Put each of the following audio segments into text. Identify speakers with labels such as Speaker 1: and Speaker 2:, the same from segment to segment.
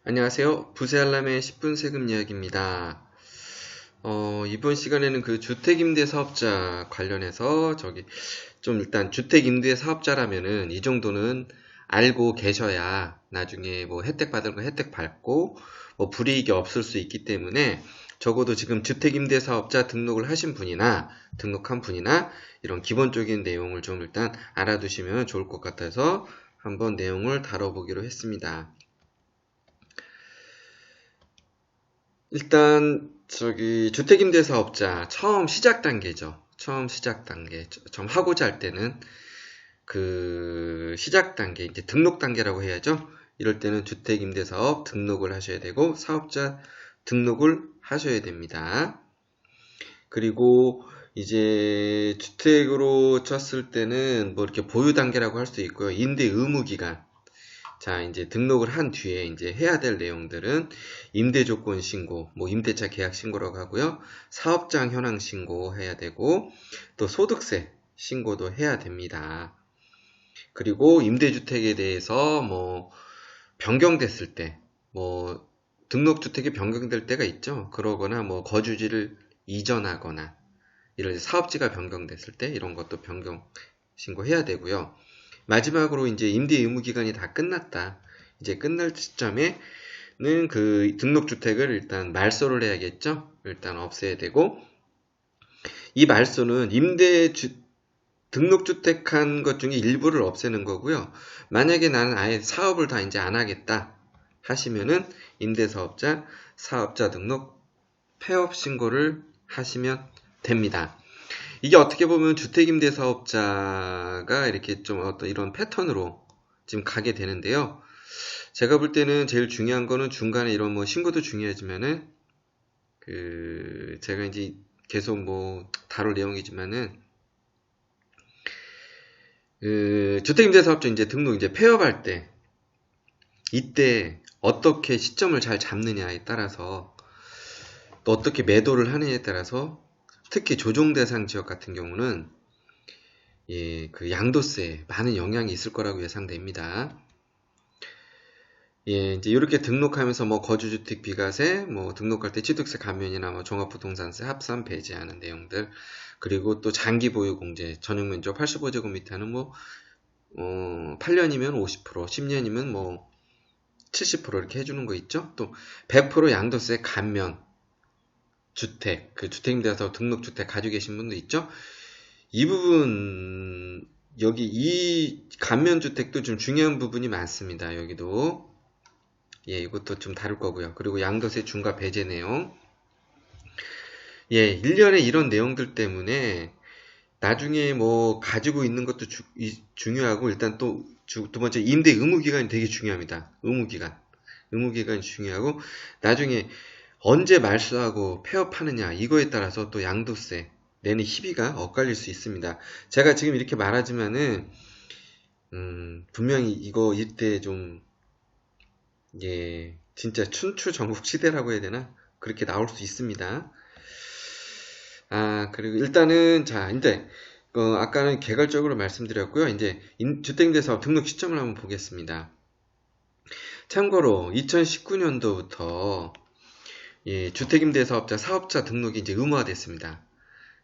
Speaker 1: 안녕하세요. 부세알람의 10분 세금 이야기입니다. 이번 시간에는 그 주택임대 사업자 관련해서 좀 일단 주택임대 사업자라면은 이 정도는 알고 계셔야 나중에 뭐 혜택 받을 거 혜택 받고 뭐 불이익이 없을 수 있기 때문에 적어도 지금 주택임대 사업자 등록한 분이나 이런 기본적인 내용을 좀 일단 알아두시면 좋을 것 같아서 한번 내용을 다뤄보기로 했습니다. 일단 주택임대사업자 처음 시작 단계죠. 처음 시작 단계. 좀 하고자 할 때는 그 시작 단계, 이제 등록 단계라고 해야죠. 이럴 때는 주택임대사업 등록을 하셔야 되고 사업자 등록을 하셔야 됩니다. 그리고 이제 주택으로 쳤을 때는 뭐 이렇게 보유 단계라고 할 수 있고요. 임대 의무 기간. 자, 이제 등록을 한 뒤에 이제 해야 될 내용들은 임대조건 신고, 뭐 임대차 계약 신고라고 하고요. 사업장 현황 신고 해야 되고, 또 소득세 신고도 해야 됩니다. 그리고 임대주택에 대해서 뭐 변경됐을 때, 뭐 등록주택이 변경될 때가 있죠. 그러거나 뭐 거주지를 이전하거나, 이런 사업지가 변경됐을 때 이런 것도 변경 신고해야 되고요. 마지막으로 이제 임대 의무 기간이 다 끝났다. 이제 끝날 시점에는 그 등록주택을 일단 말소를 해야겠죠. 일단 없애야 되고, 이 말소는 등록주택한 것 중에 일부를 없애는 거고요. 만약에 나는 아예 사업을 다 이제 안 하겠다 하시면은 임대사업자 사업자 등록 폐업 신고를 하시면 됩니다. 이게 어떻게 보면 주택임대사업자가 이렇게 좀 어떤 이런 패턴으로 지금 가게 되는데요. 제가 볼 때는 제일 중요한 거는 중간에 이런 뭐 신고도 중요하지만은 제가 이제 계속 뭐 다룰 내용이지만은 주택임대사업자 이제 등록 이제 폐업할 때 이때 어떻게 시점을 잘 잡느냐에 따라서 또 어떻게 매도를 하느냐에 따라서 특히 조정대상 지역 같은 경우는 그 양도세에 많은 영향이 있을 거라고 예상됩니다. 이제 이렇게 등록하면서 뭐 거주주택 비과세, 뭐 등록할 때 취득세 감면이나 뭐 종합부동산세 합산 배제하는 내용들, 그리고 또 장기 보유 공제, 전용 면적 85제곱미터는 뭐 8년이면 50%, 10년이면 뭐 70% 이렇게 해주는 거 있죠. 또 100% 양도세 감면 주택임대에서 등록주택 가지고 계신 분도 있죠. 이 부분 여기 이 감면주택도 좀 중요한 부분이 많습니다. 여기도 이것도 좀 다룰 거고요. 그리고 양도세 중과 배제 내용 1년에 이런 내용들 때문에 나중에 뭐 가지고 있는 것도 중요하고 일단 또 두 번째 임대 의무 기간이 되게 중요합니다. 의무기간이 중요하고 나중에 언제 말소하고 폐업하느냐 이거에 따라서 또 양도세 내는 희비가 엇갈릴 수 있습니다. 제가 지금 이렇게 말하지만은 분명히 이거 이때 좀 진짜 춘추 전국 시대라고 해야 되나 그렇게 나올 수 있습니다. 그리고 일단은 자 이제 아까는 개괄적으로 말씀드렸고요. 이제 주택임대사업 등록 시점을 한번 보겠습니다. 참고로 2019년도부터 주택임대사업자 사업자 등록이 이제 의무화됐습니다.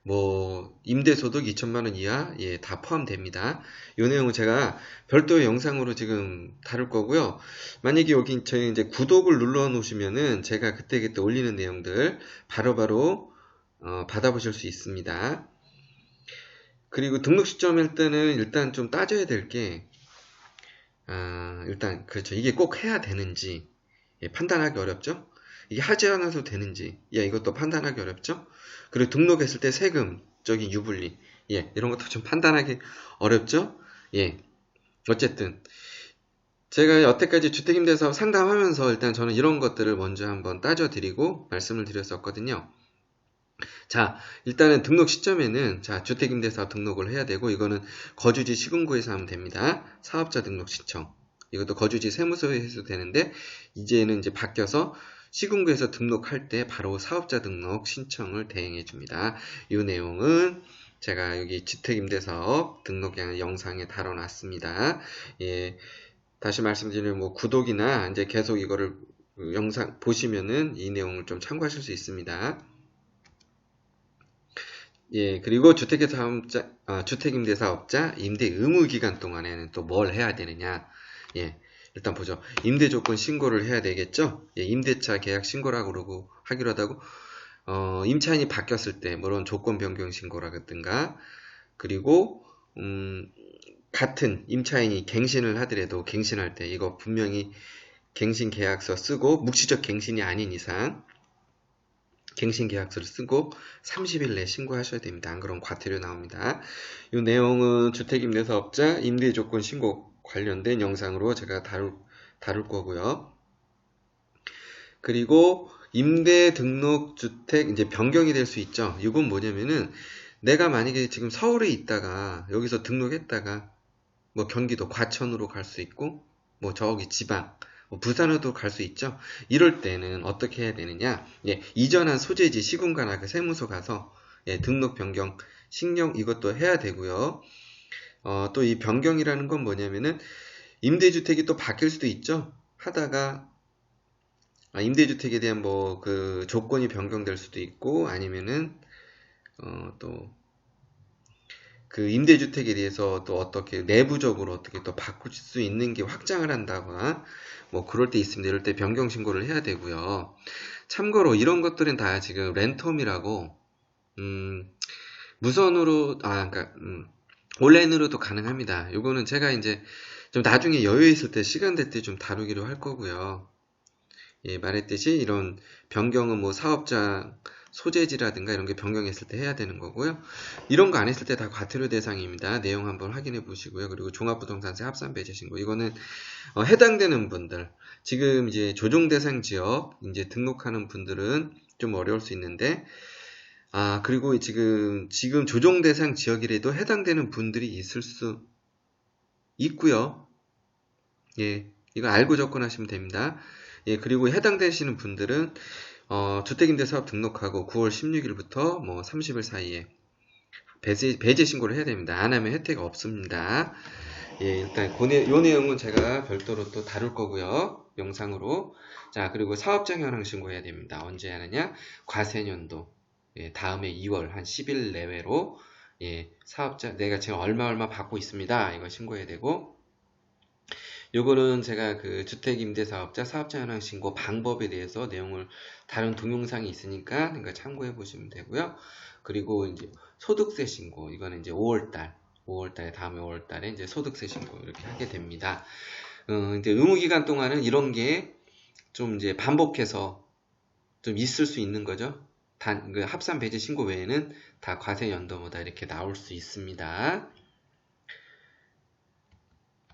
Speaker 1: 뭐 임대소득 2천만 원 이하 다 포함됩니다. 이 내용은 제가 별도의 영상으로 지금 다룰 거고요. 만약에 여기 저희 이제 구독을 눌러 놓으시면은 제가 그때그때 올리는 내용들 바로바로 받아보실 수 있습니다. 그리고 등록 시점일 때는 일단 좀 따져야 될 게 일단 그렇죠. 이게 꼭 해야 되는지 판단하기 어렵죠. 이게 하지 않아도 되는지 이것도 판단하기 어렵죠. 그리고 등록했을 때 세금적인 유불리 이런 것도 좀 판단하기 어렵죠. 어쨌든 제가 여태까지 주택임대사업 상담하면서 일단 저는 이런 것들을 먼저 한번 따져드리고 말씀을 드렸었거든요. 자, 일단은 등록 시점에는 주택임대사업 등록을 해야 되고 이거는 거주지 시군구에서 하면 됩니다. 사업자 등록 신청. 이것도 거주지 세무서에서 해도 되는데 이제는 이제 바뀌어서 시군구에서 등록할 때 바로 사업자 등록 신청을 대행해 줍니다. 이 내용은 제가 여기 주택임대사업 등록 영상에 다뤄놨습니다. 다시 말씀드리면 뭐 구독이나 이제 계속 이거를 그 영상 보시면은 이 내용을 좀 참고하실 수 있습니다. 예, 그리고 주택임대사업자 임대 의무 기간 동안에는 또 뭘 해야 되느냐? 예, 일단 보죠. 임대 조건 신고를 해야 되겠죠? 예, 임대차 계약 신고라고 그러고 하기로 하다고, 임차인이 바뀌었을 때, 물론 조건 변경 신고라든가, 그리고, 같은 임차인이 갱신을 하더라도 갱신할 때 이거 분명히 갱신 계약서 쓰고 묵시적 갱신이 아닌 이상 갱신 계약서를 쓰고 30일 내에 신고하셔야 됩니다. 안 그러면 과태료 나옵니다. 이 내용은 주택임대사업자 임대조건 신고 관련된 영상으로 제가 다룰 거고요. 그리고 임대 등록 주택 이제 변경이 될 수 있죠. 이건 뭐냐면은 내가 만약에 지금 서울에 있다가 여기서 등록했다가 뭐 경기도 과천으로 갈 수 있고 뭐 저기 지방 부산으로도 갈 수 있죠. 이럴 때는 어떻게 해야 되느냐? 예, 이전한 소재지 시군가나 그 세무서 가서 예, 등록 변경 신경 이것도 해야 되고요. 또 이 변경이라는 건 뭐냐면은 임대주택이 또 바뀔 수도 있죠. 하다가 임대주택에 대한 뭐 그 조건이 변경될 수도 있고 아니면은 또 그 임대주택에 대해서 또 어떻게 내부적으로 어떻게 또 바꿀 수 있는 게 확장을 한다거나 뭐 그럴 때 있습니다. 이럴 때 변경 신고를 해야 되고요. 참고로 이런 것들은 다 지금 랜텀이라고 무선으로 그러니까 온라인으로도 가능합니다. 요거는 제가 이제 좀 나중에 여유 있을 때 시간 될 때 좀 다루기로 할 거고요. 예, 말했듯이 이런 변경은 뭐 사업자 소재지라든가 이런 게 변경했을 때 해야 되는 거고요. 이런 거 안 했을 때 다 과태료 대상입니다. 내용 한번 확인해 보시고요. 그리고 종합부동산세 합산배제 신고 이거는 해당되는 분들 지금 이제 조정 대상 지역 이제 등록하는 분들은 좀 어려울 수 있는데 그리고 지금 조정 대상 지역이라도 해당되는 분들이 있을 수 있고요. 예, 이거 알고 접근하시면 됩니다. 예, 그리고 해당되시는 분들은 주택임대사업 등록하고 9월 16일부터 뭐 30일 사이에 배제 신고를 해야 됩니다. 안 하면 혜택 없습니다. 예, 일단 요 내용은 제가 별도로 또 다룰 거고요. 영상으로. 자, 그리고 사업장 현황 신고해야 됩니다. 언제 하느냐? 과세년도. 예, 다음에 2월 한 10일 내외로 예, 사업자 내가 지금 얼마 받고 있습니다. 이거 신고해야 되고 요거는 제가 그 주택임대사업자 사업자 현황 신고 방법에 대해서 내용을 다른 동영상이 있으니까 그러니까 참고해 보시면 되고요. 그리고 이제 소득세 신고 이거는 이제 5월달 다음에 5월달에 이제 소득세 신고 이렇게 하게 됩니다. 이제 의무기간 동안은 이런 게 좀 이제 반복해서 좀 있을 수 있는 거죠. 그 합산 배제 신고 외에는 다 과세 연도마다 이렇게 나올 수 있습니다.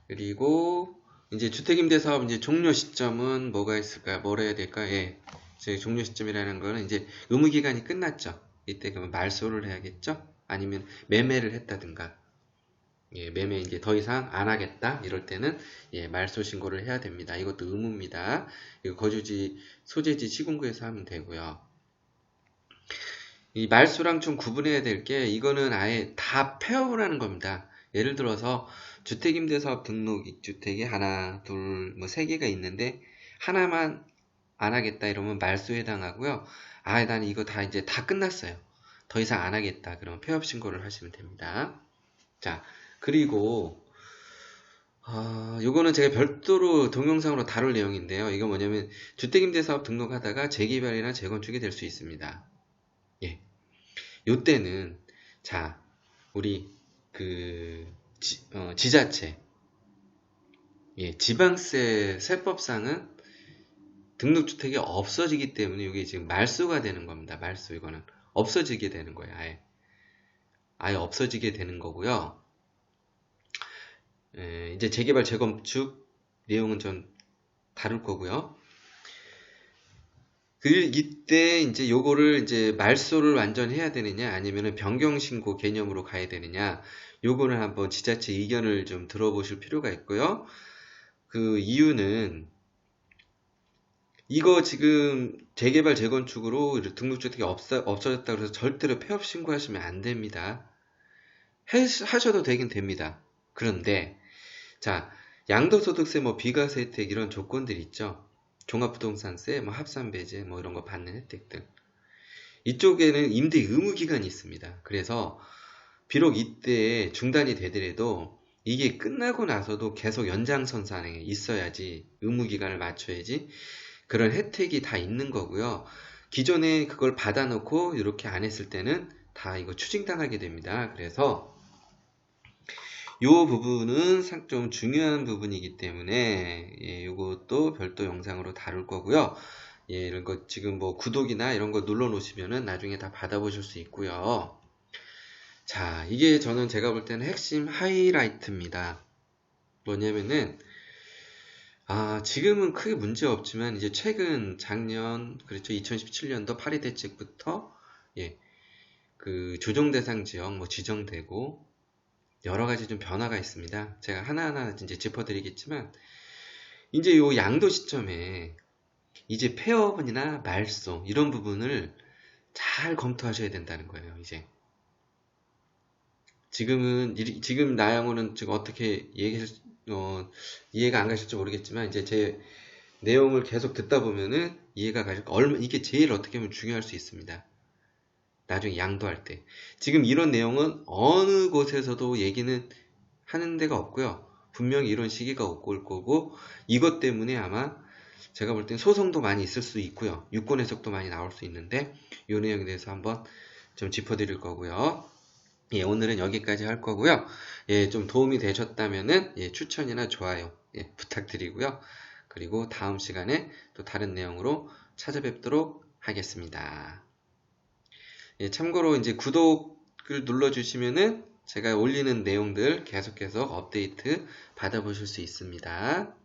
Speaker 1: 그리고 이제 주택임대사업 이제 종료 시점은 뭐가 있을까요? 뭘 해야 될까요? 예. 제 종료 시점이라는 거는 이제 의무기간이 끝났죠. 이때 그러면 말소를 해야겠죠? 아니면 매매를 했다든가. 예, 매매 이제 더 이상 안 하겠다. 이럴 때는 예, 말소 신고를 해야 됩니다. 이것도 의무입니다. 이거 거주지, 소재지 시군구에서 하면 되고요. 이 말소랑 좀 구분해야 될 게 이거는 아예 다 폐업을 하는 겁니다. 예를 들어서 주택임대사업 등록 입주택이 하나, 둘, 뭐 세 개가 있는데 하나만 안 하겠다 이러면 말소에 해당하고요. 난 이거 다 이제 다 끝났어요. 더 이상 안 하겠다. 그러면 폐업 신고를 하시면 됩니다. 자, 그리고 요거는 제가 별도로 동영상으로 다룰 내용인데요. 이거 뭐냐면 주택임대사업 등록하다가 재개발이나 재건축이 될 수 있습니다. 예. 요때는 자, 우리 그 지자체 예, 지방세 세법상은 등록주택이 없어지기 때문에 이게 지금 말소가 되는 겁니다. 말소 이거는 없어지게 되는 거예요. 아예 없어지게 되는 거고요. 이제 재개발 재건축 내용은 좀 다룰 거고요. 이때 이제 요거를 이제 말소를 완전 해야 되느냐 아니면은 변경신고 개념으로 가야 되느냐 요거는 한번 지자체 의견을 좀 들어보실 필요가 있고요. 그 이유는 이거 지금 재개발 재건축으로 등록주택이 없어졌다고 해서 절대로 폐업 신고하시면 안 됩니다. 하셔도 되긴 됩니다. 그런데 자 양도소득세 뭐 비과세 혜택 이런 조건들 있죠. 종합부동산세, 뭐 합산배제, 뭐 이런 거 받는 혜택들. 이쪽에는 임대 의무 기간이 있습니다. 그래서 비록 이때 중단이 되더라도 이게 끝나고 나서도 계속 연장선상에 있어야지, 의무 기간을 맞춰야지 그런 혜택이 다 있는 거고요. 기존에 그걸 받아놓고 이렇게 안 했을 때는 다 이거 추징당하게 됩니다. 그래서 이 부분은 좀 중요한 부분이기 때문에 이것도 별도 영상으로 다룰 거고요. 이런 거 지금 뭐 구독이나 이런 거 눌러 놓으시면은 나중에 다 받아보실 수 있고요. 자, 이게 제가 볼 때는 핵심 하이라이트입니다. 뭐냐면은 지금은 크게 문제 없지만 이제 최근 작년 그렇죠, 2017년도 파리 대책부터 그 조정 대상 지역 뭐 지정되고 여러 가지 좀 변화가 있습니다. 제가 하나하나 이제 짚어드리겠지만 이제 요 양도 시점에 이제 폐업이나 말소 이런 부분을 잘 검토하셔야 된다는 거예요. 이제 지금 나영호는 지금 어떻게 이해가 안 가실지 모르겠지만 이제 제 내용을 계속 듣다 보면은 이해가 가실 이게 제일 어떻게 보면 중요할 수 있습니다. 나중에 양도할 때. 지금 이런 내용은 어느 곳에서도 얘기는 하는 데가 없고요. 분명히 이런 시기가 올 거고 이것 때문에 아마 제가 볼 땐 소송도 많이 있을 수 있고요. 유권 해석도 많이 나올 수 있는데 이 내용에 대해서 한번 좀 짚어드릴 거고요. 오늘은 여기까지 할 거고요. 좀 도움이 되셨다면은 추천이나 좋아요 부탁드리고요. 그리고 다음 시간에 또 다른 내용으로 찾아뵙도록 하겠습니다. 참고로 이제 구독을 눌러주시면은 제가 올리는 내용들 계속해서 업데이트 받아보실 수 있습니다.